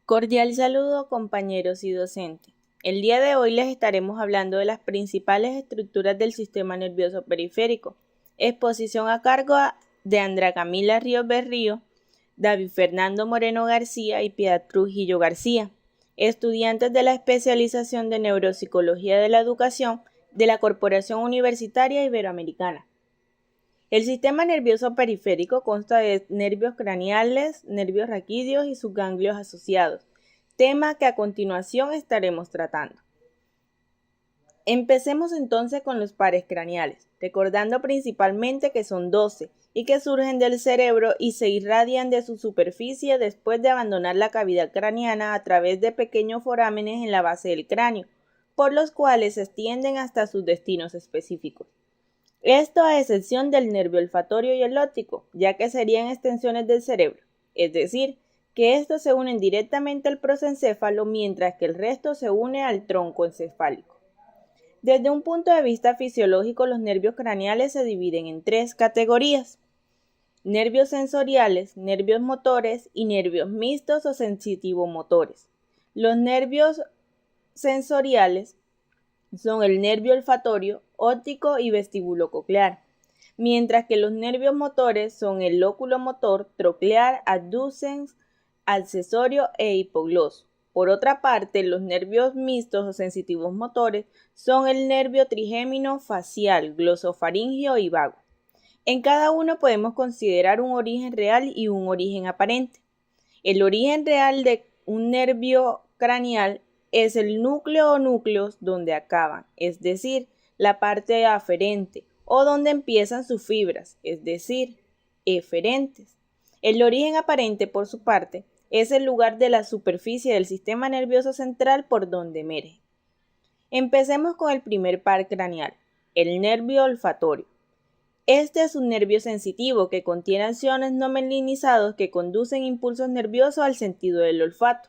Cordial saludo, compañeros y docentes. El día de hoy les estaremos hablando de las principales estructuras del sistema nervioso periférico. Exposición a cargo de Andrea Camila Ríos Berrío, David Fernando Moreno García y Piedad Trujillo García, estudiantes de la especialización de Neuropsicología de la Educación de la Corporación Universitaria Iberoamericana. El sistema nervioso periférico consta de nervios craneales, nervios raquídeos y sus ganglios asociados, tema que a continuación estaremos tratando. Empecemos entonces con los pares craneales, recordando principalmente que son 12 y que surgen del cerebro y se irradian de su superficie después de abandonar la cavidad craneana a través de pequeños forámenes en la base del cráneo, por los cuales se extienden hasta sus destinos específicos. Esto a excepción del nervio olfatorio y el óptico, ya que serían extensiones del cerebro, es decir, que estos se unen directamente al prosencéfalo mientras que el resto se une al tronco encefálico. Desde un punto de vista fisiológico, los nervios craneales se dividen en tres categorías: nervios sensoriales, nervios motores y nervios mixtos o sensitivo-motores. Los nervios sensoriales son el nervio olfatorio, óptico y vestibulococlear, mientras que los nervios motores son el lóculo motor, troclear, abducens, accesorio e hipogloso. Por otra parte, los nervios mixtos o sensitivos motores son el nervio trigémino facial, glosofaríngeo y vago. En cada uno podemos considerar un origen real y un origen aparente. El origen real de un nervio craneal es el núcleo o núcleos donde acaban, es decir, la parte aferente, o donde empiezan sus fibras, es decir, eferentes. El origen aparente, por su parte, es el lugar de la superficie del sistema nervioso central por donde emerge. Empecemos con el primer par craneal, el nervio olfatorio. Este es un nervio sensitivo que contiene acciones no mielinizados que conducen impulsos nerviosos al sentido del olfato.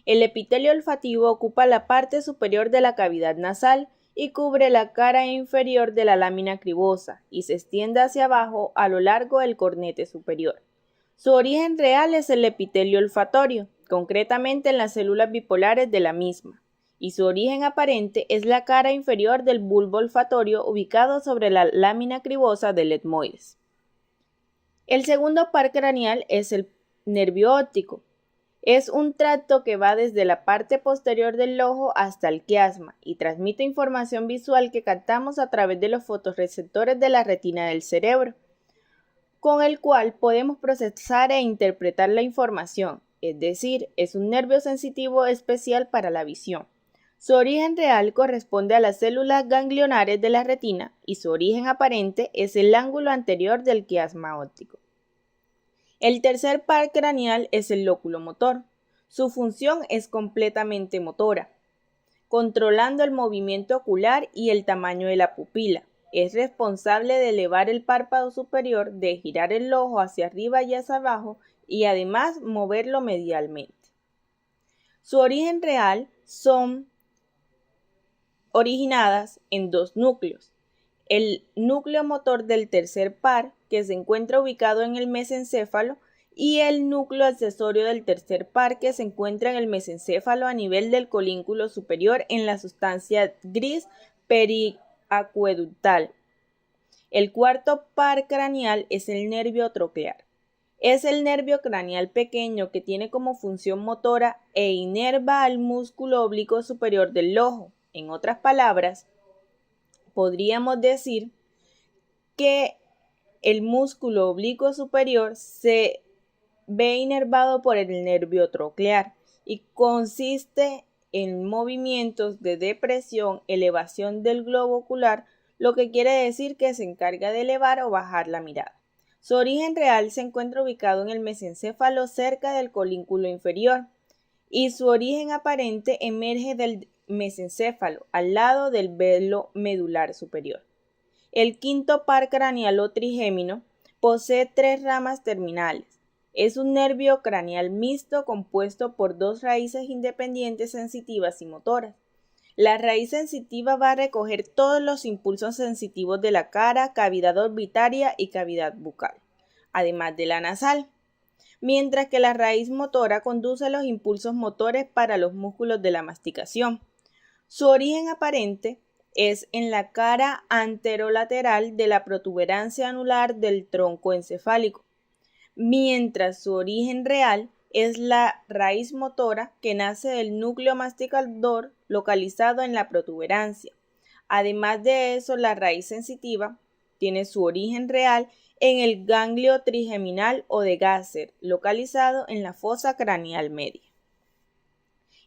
El epitelio olfativo ocupa la parte superior de la cavidad nasal y cubre la cara inferior de la lámina cribosa y se extiende hacia abajo a lo largo del cornete superior. Su origen real es el epitelio olfatorio, concretamente en las células bipolares de la misma, y su origen aparente es la cara inferior del bulbo olfatorio ubicado sobre la lámina cribosa del etmoides. El segundo par craneal es el nervio óptico. Es un tracto que va desde la parte posterior del ojo hasta el quiasma y transmite información visual que captamos a través de los fotorreceptores de la retina del cerebro, con el cual podemos procesar e interpretar la información, es decir, es un nervio sensitivo especial para la visión. Su origen real corresponde a las células ganglionares de la retina y su origen aparente es el ángulo anterior del quiasma óptico. El tercer par craneal es el lóculo motor. Su función es completamente motora, controlando el movimiento ocular y el tamaño de la pupila. Es responsable de elevar el párpado superior, de girar el ojo hacia arriba y hacia abajo y además moverlo medialmente. Su origen real son originadas en dos núcleos: el núcleo motor del tercer par, que se encuentra ubicado en el mesencéfalo, y el núcleo accesorio del tercer par, que se encuentra en el mesencéfalo a nivel del colínculo superior en la sustancia gris periacueductal. El cuarto par craneal es el nervio troclear. Es el nervio craneal pequeño que tiene como función motora e inerva al músculo oblicuo superior del ojo. En otras palabras, podríamos decir que el músculo oblicuo superior se ve inervado por el nervio troclear y consiste en movimientos de depresión, elevación del globo ocular, lo que quiere decir que se encarga de elevar o bajar la mirada. Su origen real se encuentra ubicado en el mesencéfalo cerca del colínculo inferior y su origen aparente emerge del mesencéfalo al lado del velo medular superior. El quinto par craneal o trigémino posee tres ramas terminales. Es un nervio craneal mixto compuesto por dos raíces independientes sensitivas y motoras. La raíz sensitiva va a recoger todos los impulsos sensitivos de la cara, cavidad orbitaria y cavidad bucal, además de la nasal. mientras que la raíz motora conduce los impulsos motores para los músculos de la masticación. Su origen aparente es en la cara anterolateral de la protuberancia anular del tronco encefálico, mientras su origen real es la raíz motora que nace del núcleo masticador localizado en la protuberancia. Además de eso, la raíz sensitiva tiene su origen real en el ganglio trigeminal o de Gasser, localizado en la fosa craneal media.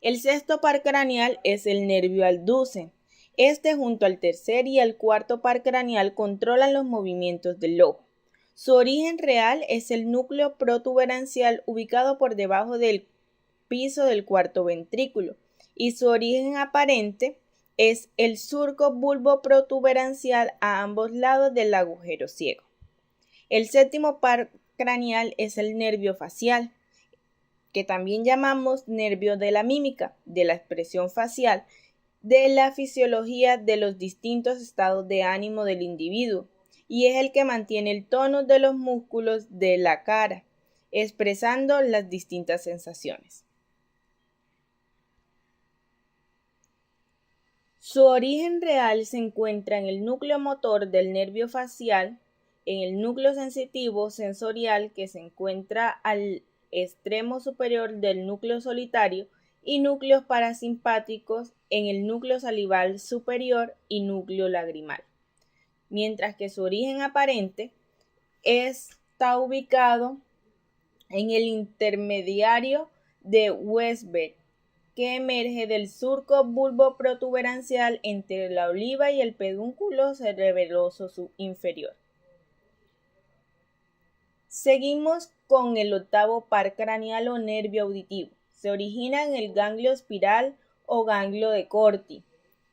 El sexto par craneal es el nervio alducen. Este, junto al tercer y al cuarto par craneal, controlan los movimientos del ojo. Su origen real es el núcleo protuberancial ubicado por debajo del piso del cuarto ventrículo, y su origen aparente es el surco bulbo-protuberancial a ambos lados del agujero ciego. El séptimo par craneal es el nervio facial, que también llamamos nervio de la mímica, de la expresión facial, de la fisiología de los distintos estados de ánimo del individuo, y es el que mantiene el tono de los músculos de la cara, expresando las distintas sensaciones. Su origen real se encuentra en el núcleo motor del nervio facial, en el núcleo sensitivo sensorial que se encuentra al extremo superior del núcleo solitario y núcleos parasimpáticos en el núcleo salival superior y núcleo lagrimal, mientras que su origen aparente está ubicado en el intermediario de Westberg, que emerge del surco bulbo-protuberancial entre la oliva y el pedúnculo cerebeloso inferior. Seguimos con el octavo par craneal o nervio auditivo. Se origina en el ganglio espiral o ganglio de Corti.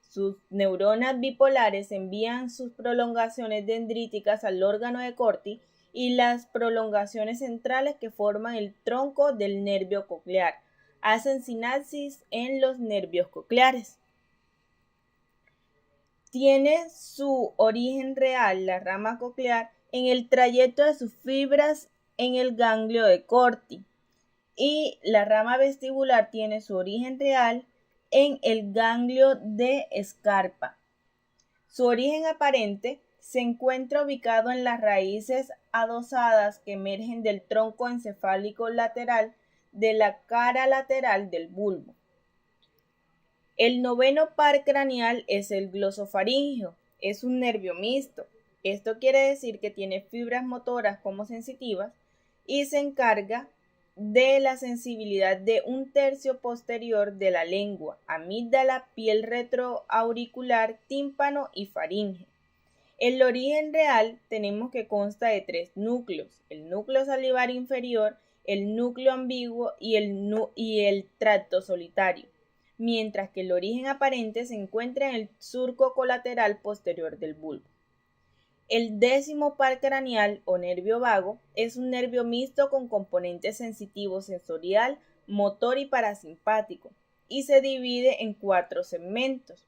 Sus neuronas bipolares envían sus prolongaciones dendríticas al órgano de Corti y las prolongaciones centrales que forman el tronco del nervio coclear hacen sinapsis en los nervios cocleares. Tiene su origen real la rama coclear en el trayecto de sus fibras en el ganglio de Corti, y la rama vestibular tiene su origen real en el ganglio de Scarpa. Su origen aparente se encuentra ubicado en las raíces adosadas que emergen del tronco encefálico lateral de la cara lateral del bulbo. El noveno par craneal es el glosofaringeo. Es un nervio mixto. Esto quiere decir que tiene fibras motoras como sensitivas y se encarga de la sensibilidad de un tercio posterior de la lengua, amígdala, piel retroauricular, tímpano y faringe. El origen real tenemos que consta de tres núcleos: el núcleo salivar inferior, el núcleo ambiguo y el tracto solitario, mientras que el origen aparente se encuentra en el surco colateral posterior del bulbo. El décimo par craneal o nervio vago es un nervio mixto con componentes sensitivo, sensorial, motor y parasimpático, y se divide en 4 segmentos.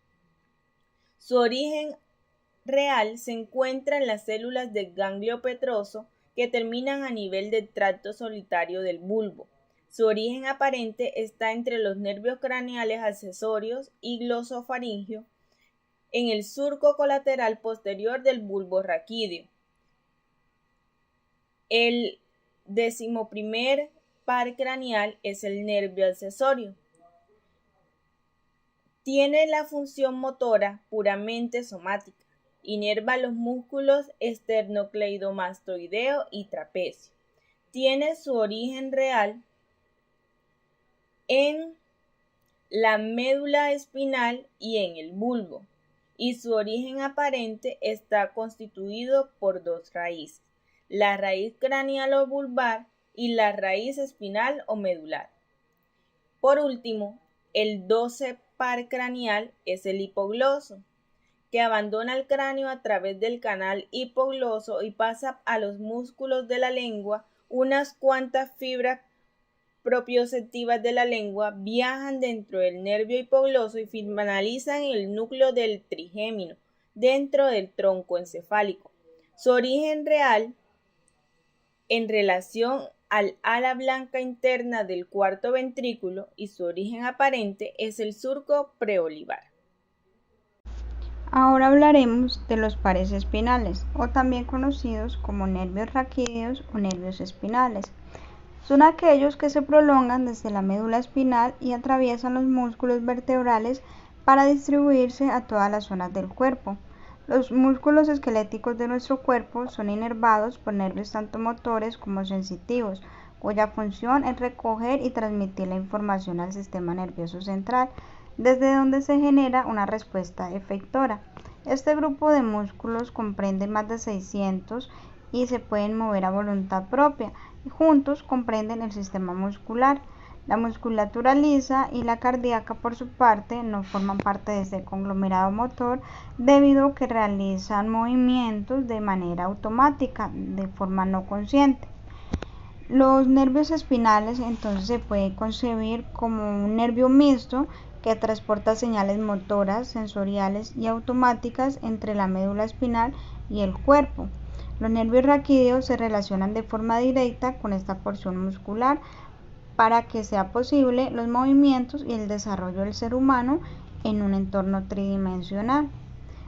Su origen real se encuentra en las células del ganglio petroso que terminan a nivel del tracto solitario del bulbo. Su origen aparente está entre los nervios craneales accesorios y glosofaringeo en el surco colateral posterior del bulbo raquídeo. El 11º par craneal es el nervio accesorio. Tiene la función motora puramente somática. Inerva los músculos esternocleidomastoideo y trapecio. Tiene su origen real en la médula espinal y en el bulbo, y su origen aparente está constituido por dos raíces: la raíz craneal o bulbar y la raíz espinal o medular. Por último, el 12 par craneal es el hipogloso, que abandona el cráneo a través del canal hipogloso y pasa a los músculos de la lengua. Unas cuantas fibras propioceptivas de la lengua viajan dentro del nervio hipogloso y finalizan en el núcleo del trigémino, dentro del tronco encefálico. Su origen real en relación al ala blanca interna del cuarto ventrículo y su origen aparente es el surco preolivar. Ahora hablaremos de los pares espinales, o también conocidos como nervios raquídeos o nervios espinales. Son aquellos que se prolongan desde la médula espinal y atraviesan los músculos vertebrales para distribuirse a todas las zonas del cuerpo. Los músculos esqueléticos de nuestro cuerpo son inervados por nervios tanto motores como sensitivos, cuya función es recoger y transmitir la información al sistema nervioso central, desde donde se genera una respuesta efectora. Este grupo de músculos comprende más de 600 y se pueden mover a voluntad propia, y juntos comprenden el sistema muscular. La musculatura lisa y la cardíaca, por su parte, no forman parte de este conglomerado motor debido a que realizan movimientos de manera automática, de forma no consciente. Los nervios espinales entonces se puede concebir como un nervio mixto que transporta señales motoras, sensoriales y automáticas entre la médula espinal y el cuerpo. Los nervios raquídeos se relacionan de forma directa con esta porción muscular para que sea posible los movimientos y el desarrollo del ser humano en un entorno tridimensional.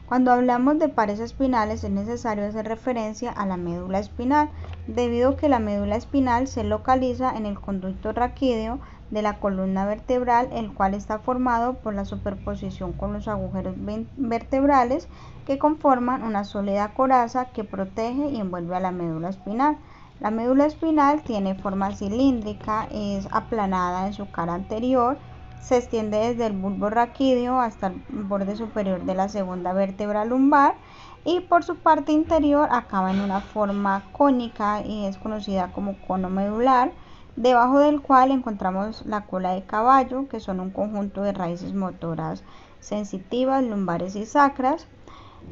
Cuando hablamos de pares espinales es necesario hacer referencia a la médula espinal, debido a que la médula espinal se localiza en el conducto raquídeo de la columna vertebral, el cual está formado por la superposición con los agujeros vertebrales que conforman una sólida coraza que protege y envuelve a la médula espinal. La médula espinal tiene forma cilíndrica, es aplanada en su cara anterior, se extiende desde el bulbo raquídeo hasta el borde superior de la segunda vértebra lumbar y por su parte interior acaba en una forma cónica y es conocida como cono medular, debajo del cual encontramos la cola de caballo, que son un conjunto de raíces motoras sensitivas, lumbares y sacras.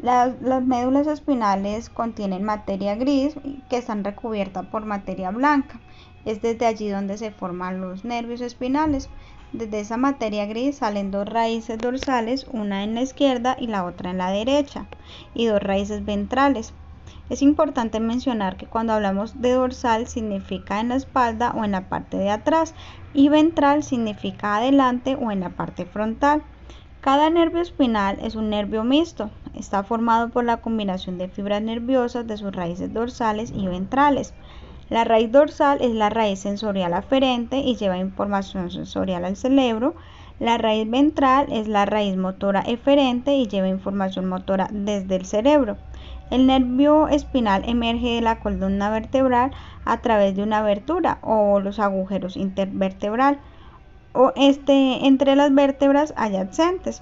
Las médulas espinales contienen materia gris que están recubiertas por materia blanca. Es desde allí donde se forman los nervios espinales. Desde esa materia gris salen dos raíces dorsales, una en la izquierda y la otra en la derecha, y dos raíces ventrales. Es importante mencionar que cuando hablamos de dorsal significa en la espalda o en la parte de atrás, y ventral significa adelante o en la parte frontal. Cada nervio espinal es un nervio mixto. Está formado por la combinación de fibras nerviosas de sus raíces dorsales y ventrales. La raíz dorsal es la raíz sensorial aferente y lleva información sensorial al cerebro. La raíz ventral es la raíz motora eferente y lleva información motora desde el cerebro. El nervio espinal emerge de la columna vertebral a través de una abertura o los agujeros intervertebral o entre las vértebras adyacentes.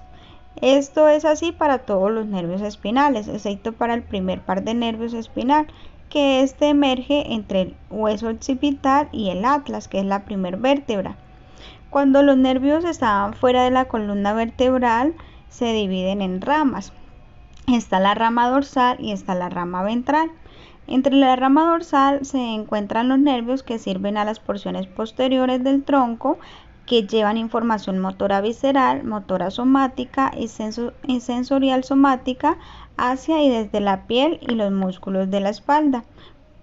Esto es así para todos los nervios espinales, excepto para el primer par de nervios espinal, que emerge entre el hueso occipital y el atlas, que es la primera vértebra. Cuando los nervios estaban fuera de la columna vertebral, se dividen en ramas. Está la rama dorsal y está la rama ventral. Entre la rama dorsal se encuentran los nervios que sirven a las porciones posteriores del tronco, que llevan información motora visceral, motora somática y sensorial somática hacia y desde la piel y los músculos de la espalda,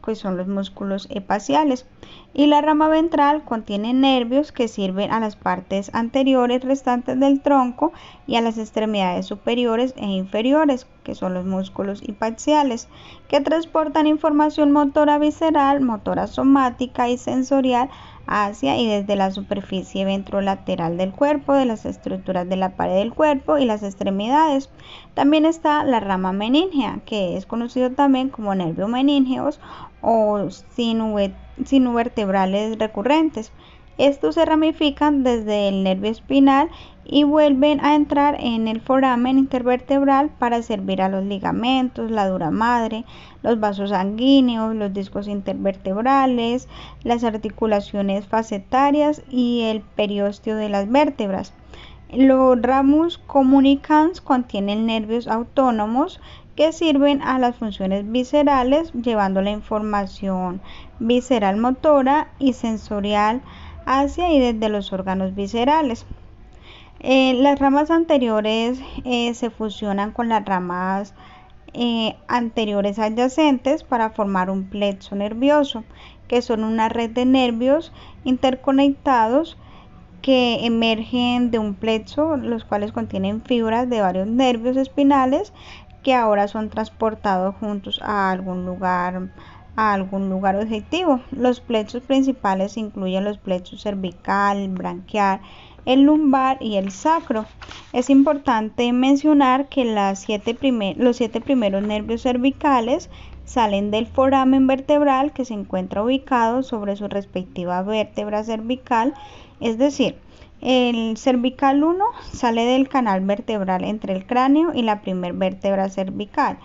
que son los músculos hepaciales. Y la rama ventral contiene nervios que sirven a las partes anteriores restantes del tronco y a las extremidades superiores e inferiores, que son los músculos hipaxiales, que transportan información motora visceral, motora somática y sensorial hacia y desde la superficie ventrolateral del cuerpo, de las estructuras de la pared del cuerpo y las extremidades. También está la rama meningea, que es conocido también como nervio meníngeos o sinovertebrales recurrentes. Estos se ramifican desde el nervio espinal y vuelven a entrar en el foramen intervertebral para servir a los ligamentos, la dura madre, los vasos sanguíneos, los discos intervertebrales, las articulaciones facetarias y el periósteo de las vértebras. Los ramus comunicans contienen nervios autónomos que sirven a las funciones viscerales, llevando la información visceral motora y sensorial hacia y desde los órganos viscerales. Las ramas anteriores se fusionan con las ramas anteriores adyacentes para formar un plexo nervioso, que son una red de nervios interconectados que emergen de un plexo, los cuales contienen fibras de varios nervios espinales que ahora son transportados juntos a algún lugar objetivo. Los plexos principales incluyen los plexos cervical, el branquial, el lumbar y el sacro. Es importante mencionar que los 7 primeros nervios cervicales salen del foramen vertebral, que se encuentra ubicado sobre su respectiva vértebra cervical, es decir, el cervical 1 sale del canal vertebral entre el cráneo y la primera vértebra cervical.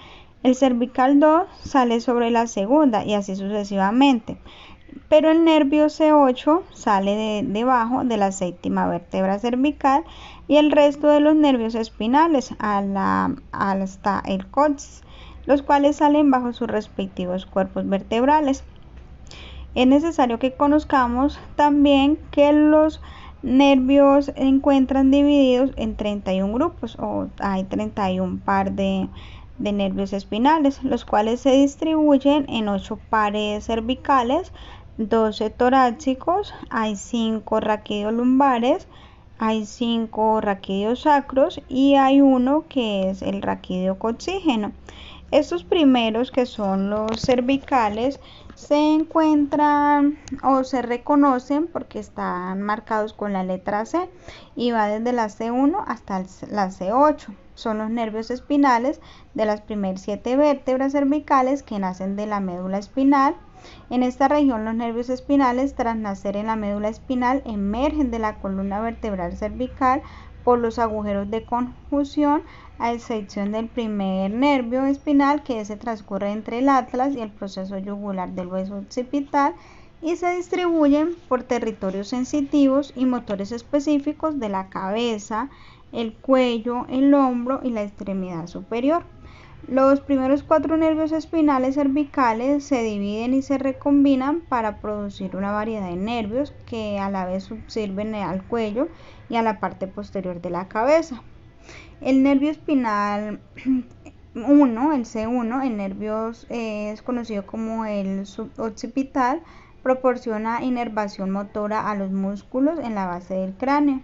El cervical 2 sale sobre la segunda y así sucesivamente. Pero el nervio C8 sale debajo de la séptima vértebra cervical y el resto de los nervios espinales hasta el coxis, los cuales salen bajo sus respectivos cuerpos vertebrales. Es necesario que conozcamos también que los nervios se encuentran divididos en 31 grupos, o hay 31 par de nervios espinales, los cuales se distribuyen en 8 pares cervicales, 12 torácicos, hay 5 raquídeos lumbares, hay 5 raquídeos sacros y hay uno que es el raquídeo coxígeno. Estos primeros, que son los cervicales, se encuentran o se reconocen porque están marcados con la letra C y va desde la C1 hasta la C8. Son los nervios espinales de las primeras 7 vértebras cervicales que nacen de la médula espinal. En esta región, los nervios espinales, tras nacer en la médula espinal, emergen de la columna vertebral cervical por los agujeros de conjunción, a excepción del primer nervio espinal, que se transcurre entre el atlas y el proceso yugular del hueso occipital, y se distribuyen por territorios sensitivos y motores específicos de la cabeza, el cuello, el hombro y la extremidad superior. Los primeros 4 nervios espinales cervicales se dividen y se recombinan para producir una variedad de nervios que a la vez subsirven al cuello y a la parte posterior de la cabeza. El nervio espinal 1, el C1, el nervio es conocido como el suboccipital, proporciona inervación motora a los músculos en la base del cráneo.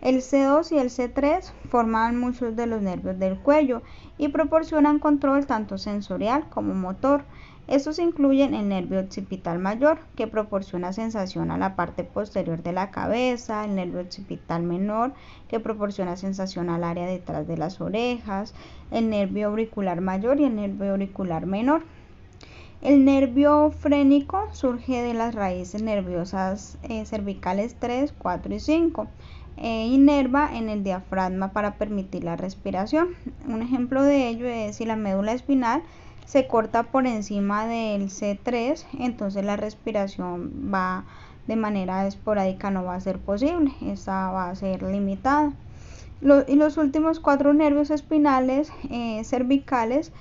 El C2 y el C3 forman muchos de los nervios del cuello y proporcionan control tanto sensorial como motor. Estos incluyen el nervio occipital mayor, que proporciona sensación a la parte posterior de la cabeza, el nervio occipital menor, que proporciona sensación al área detrás de las orejas, el nervio auricular mayor y el nervio auricular menor. El nervio frénico surge de las raíces nerviosas cervicales 3, 4 y 5. Inerva en el diafragma para permitir la respiración. Un ejemplo de ello es si la médula espinal se corta por encima del C3, entonces la respiración va de manera esporádica, no va a ser posible, esta va a ser limitada. Y los últimos 4 nervios espinales cervicales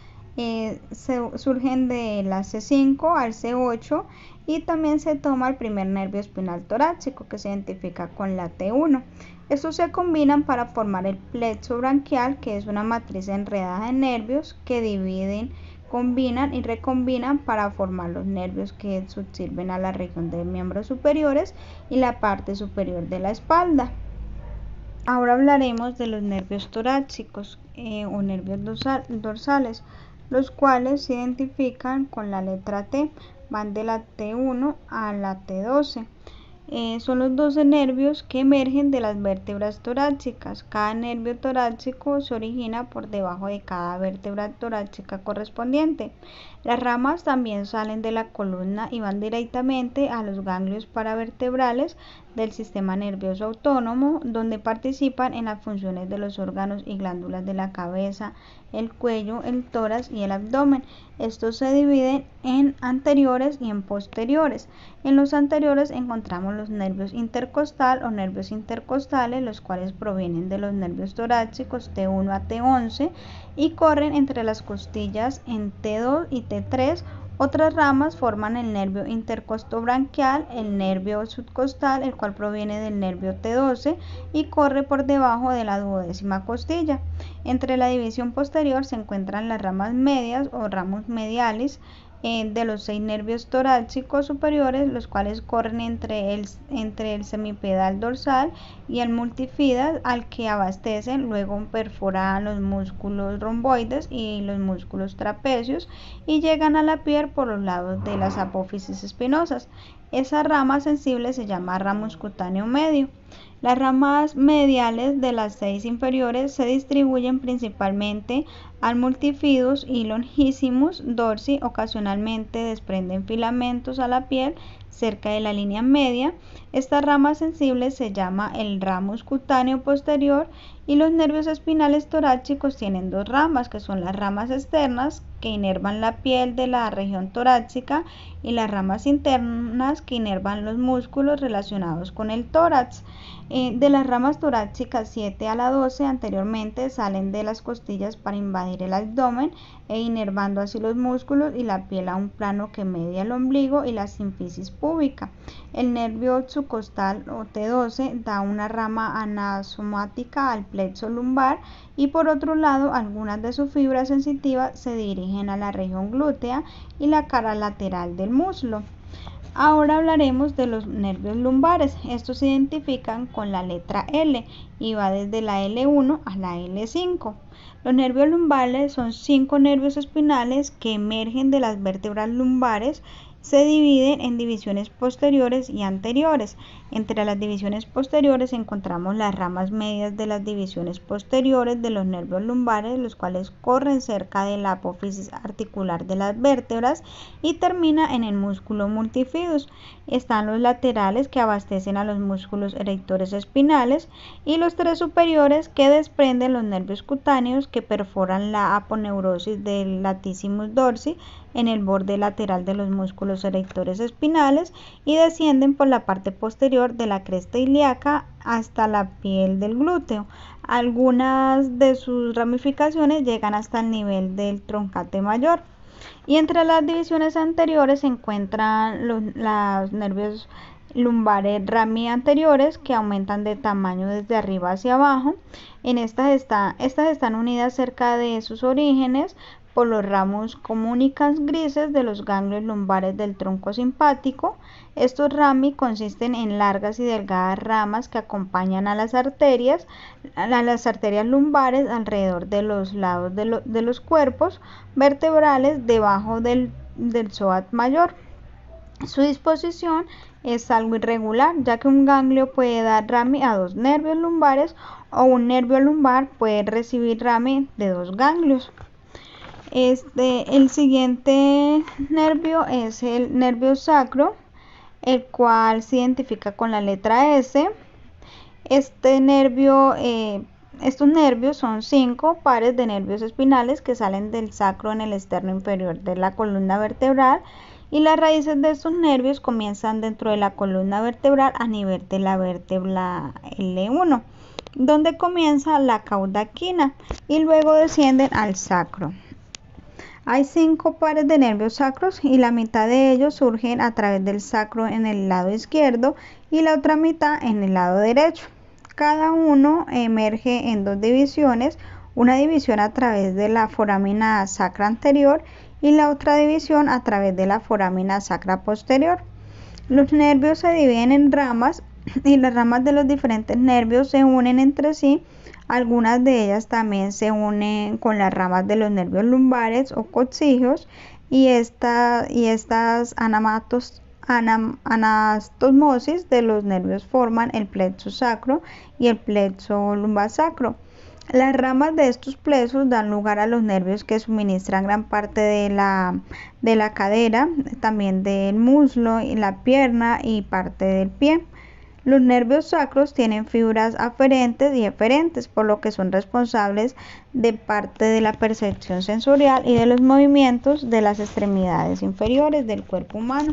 surgen de la C5 al C8 y también se toma el primer nervio espinal torácico, que se identifica con la T1. Estos se combinan para formar el plexo branquial, que es una matriz enredada de nervios que dividen, combinan y recombinan para formar los nervios que subsirven a la región de miembros superiores y la parte superior de la espalda. Ahora hablaremos de los nervios torácicos o nervios dorsales, los cuales se identifican con la letra T, van de la T1 a la T12. Son los 12 nervios que emergen de las vértebras torácicas. Cada nervio torácico se origina por debajo de cada vértebra torácica correspondiente. Las ramas también salen de la columna y van directamente a los ganglios paravertebrales del sistema nervioso autónomo, donde participan en las funciones de los órganos y glándulas de la cabeza, el cuello, el tórax y el abdomen. Estos se dividen en anteriores y en posteriores. En los anteriores encontramos los nervios intercostal o nervios intercostales, los cuales provienen de los nervios torácicos T1 a T11 y corren entre las costillas en T2 y T3. Otras ramas forman el nervio intercostobranquial, el nervio subcostal, el cual proviene del nervio T12 y corre por debajo de la duodécima costilla. Entre la división posterior se encuentran las ramas medias o ramus medialis, de los 6 nervios torácicos superiores, los cuales corren entre el semipedal dorsal y el multifida, al que abastecen. Luego perforan los músculos romboides y los músculos trapecios y llegan a la piel por los lados de las apófisis espinosas. Esa rama sensible se llama ramus cutáneo medio. Las ramas mediales de las 6 inferiores se distribuyen principalmente al multifidus y longissimus dorsi. Ocasionalmente desprenden filamentos a la piel cerca de la línea media. Esta rama sensible se llama el ramus cutáneo posterior, y los nervios espinales torácicos tienen 2 ramas, que son las ramas externas, que inervan la piel de la región torácica, y las ramas internas, que inervan los músculos relacionados con el tórax. De las ramas torácicas 7 a la 12 anteriormente salen de las costillas para invadir el abdomen e inervando así los músculos y la piel a un plano que media el ombligo y la sínfisis púbica. El nervio subcostal o T12 da una rama anastomática al plexo lumbar, y por otro lado algunas de sus fibras sensitivas se dirigen a la región glútea y la cara lateral del muslo. Ahora hablaremos de los nervios lumbares. Estos se identifican con la letra L y va desde la L1 a la L5. Los nervios lumbares son 5 nervios espinales que emergen de las vértebras lumbares. Se dividen en divisiones posteriores y anteriores. Entre las divisiones posteriores encontramos las ramas medias de las divisiones posteriores de los nervios lumbares, los cuales corren cerca de la apófisis articular de las vértebras y termina en el músculo multifidus. Están los laterales, que abastecen a los músculos erectores espinales, y los 3 superiores, que desprenden los nervios cutáneos que perforan la aponeurosis del latissimus dorsi en el borde lateral de los músculos erectores espinales y descienden por la parte posterior de la cresta ilíaca hasta la piel del glúteo. Algunas de sus ramificaciones llegan hasta el nivel del troncate mayor. Y entre las divisiones anteriores se encuentran los nervios lumbares rami anteriores, que aumentan de tamaño desde arriba hacia abajo. Estas están unidas cerca de sus orígenes por los ramos comunicans grises de los ganglios lumbares del tronco simpático. Estos rami consisten en largas y delgadas ramas que acompañan a las arterias lumbares alrededor de los lados de los cuerpos vertebrales debajo del psoas mayor. Su disposición es algo irregular, ya que un ganglio puede dar rami a 2 nervios lumbares, o un nervio lumbar puede recibir rami de 2 ganglios. El siguiente nervio es el nervio sacro, el cual se identifica con la letra S. Estos nervios son 5 pares de nervios espinales que salen del sacro en el externo inferior de la columna vertebral, y las raíces de estos nervios comienzan dentro de la columna vertebral a nivel de la vértebra L1, donde comienza la cauda equina, y luego descienden al sacro. Hay 5 pares de nervios sacros, y la mitad de ellos surgen a través del sacro en el lado izquierdo y la otra mitad en el lado derecho. Cada uno emerge en 2 divisiones, una división a través de la foramina sacra anterior y la otra división a través de la foramina sacra posterior. Los nervios se dividen en ramas, y las ramas de los diferentes nervios se unen entre sí. Algunas de ellas también se unen con las ramas de los nervios lumbares o coccygeos, y estas anastomosis de los nervios forman el plexo sacro y el plexo lumbosacro. Las ramas de estos plexos dan lugar a los nervios que suministran gran parte de la cadera, también del muslo y la pierna y parte del pie. Los nervios sacros tienen fibras aferentes y eferentes, por lo que son responsables de parte de la percepción sensorial y de los movimientos de las extremidades inferiores del cuerpo humano.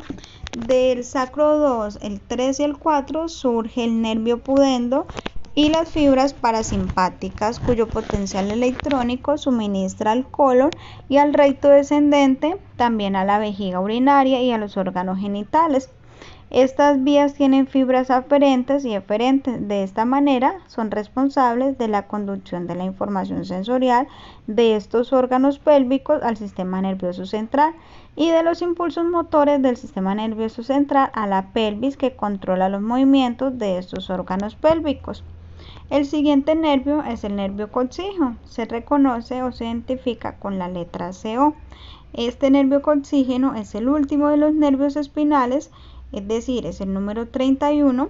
Del sacro 2, el 3 y el 4 surge el nervio pudendo y las fibras parasimpáticas, cuyo potencial electrónico suministra al colon y al recto descendente, también a la vejiga urinaria y a los órganos genitales. Estas vías tienen fibras aferentes y eferentes. De esta manera son responsables de la conducción de la información sensorial de estos órganos pélvicos al sistema nervioso central y de los impulsos motores del sistema nervioso central a la pelvis, que controla los movimientos de estos órganos pélvicos. El siguiente nervio es el nervio coxígeno. Se reconoce o se identifica con la letra CO. Este nervio coxígeno es el último de los nervios espinales, es decir, es el número 31,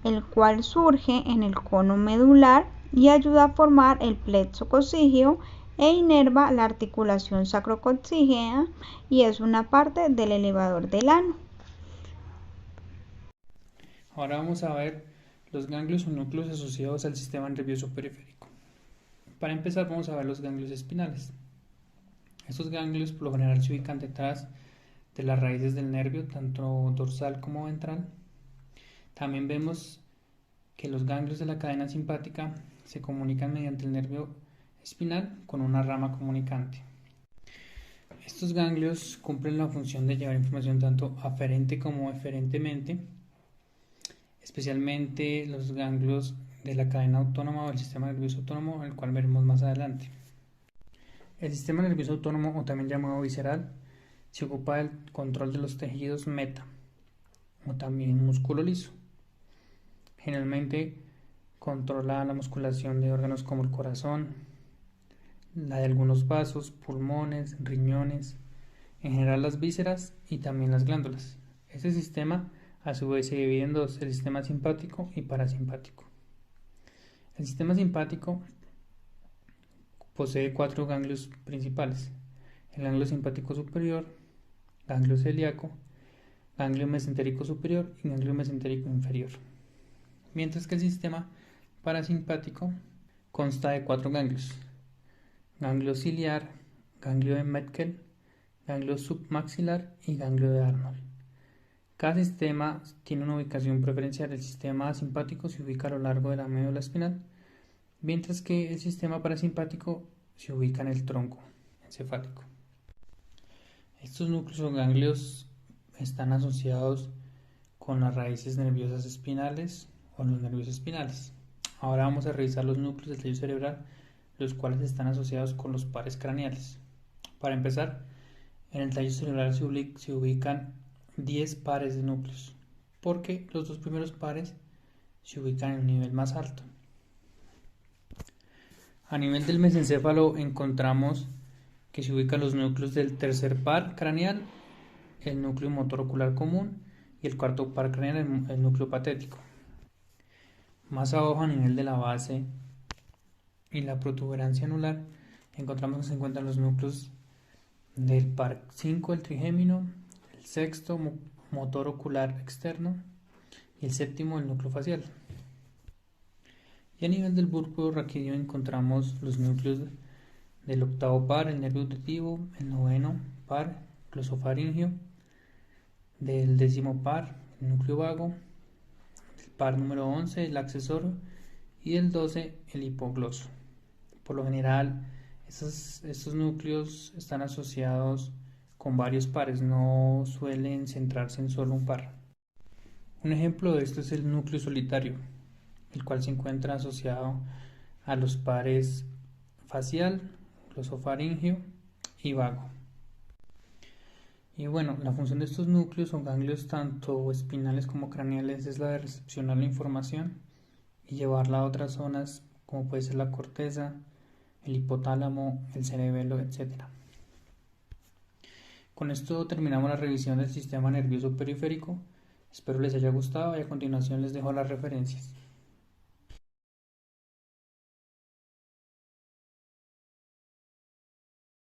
el cual surge en el cono medular y ayuda a formar el plexo coxígeo e inerva la articulación sacrocoxígea y es una parte del elevador del ano. Ahora vamos a ver los ganglios o núcleos asociados al sistema nervioso periférico. Para empezar vamos a ver los ganglios espinales. Estos ganglios por lo general se ubican detrás de las raíces del nervio, tanto dorsal como ventral. También vemos que los ganglios de la cadena simpática se comunican mediante el nervio espinal con una rama comunicante. Estos ganglios cumplen la función de llevar información tanto aferente como eferentemente, especialmente los ganglios de la cadena autónoma o el sistema nervioso autónomo, el cual veremos más adelante. El sistema nervioso autónomo, o también llamado visceral, se ocupa del control de los tejidos meta, o también músculo liso. Generalmente controla la musculación de órganos como el corazón, la de algunos vasos, pulmones, riñones, en general las vísceras y también las glándulas. Este sistema a su vez se divide en dos, el sistema simpático y parasimpático. El sistema simpático posee 4 ganglios principales: el ganglio simpático superior, ganglio celíaco, ganglio mesentérico superior y ganglio mesentérico inferior. Mientras que el sistema parasimpático consta de 4 ganglios: ganglio ciliar, ganglio de Meckel, ganglio submaxilar y ganglio de Arnold. Cada sistema tiene una ubicación preferencial. El sistema simpático se ubica a lo largo de la médula espinal, mientras que el sistema parasimpático se ubica en el tronco encefálico. Estos núcleos o ganglios están asociados con las raíces nerviosas espinales o los nervios espinales. Ahora vamos a revisar los núcleos del tallo cerebral, los cuales están asociados con los pares craneales. Para empezar, en el tallo cerebral se ubican 10 pares de núcleos, porque los 2 primeros pares se ubican en un nivel más alto. A nivel del mesencéfalo encontramos que se ubican los núcleos del tercer par craneal, el núcleo motor ocular común, y el cuarto par craneal, el núcleo patético. Más abajo, a nivel de la base y la protuberancia anular, encontramos que se encuentran los núcleos del par 5, el trigémino, el sexto motor ocular externo y el séptimo el núcleo facial. Y a nivel del bulbo raquídeo encontramos los núcleos del octavo par, el nervio auditivo, el noveno par, glosofaringio, del décimo par, el núcleo vago, del par número 11, el accesorio, y del 12, el hipogloso. Por lo general, estos núcleos están asociados con varios pares, no suelen centrarse en solo un par. Un ejemplo de esto es el núcleo solitario, el cual se encuentra asociado a los pares facial, glosofaringio y vago. Y bueno, la función de estos núcleos o ganglios, tanto espinales como craneales, es la de recepcionar la información y llevarla a otras zonas como puede ser la corteza, el hipotálamo, el cerebelo, etc. Con esto terminamos la revisión del sistema nervioso periférico. Espero les haya gustado y a continuación les dejo las referencias.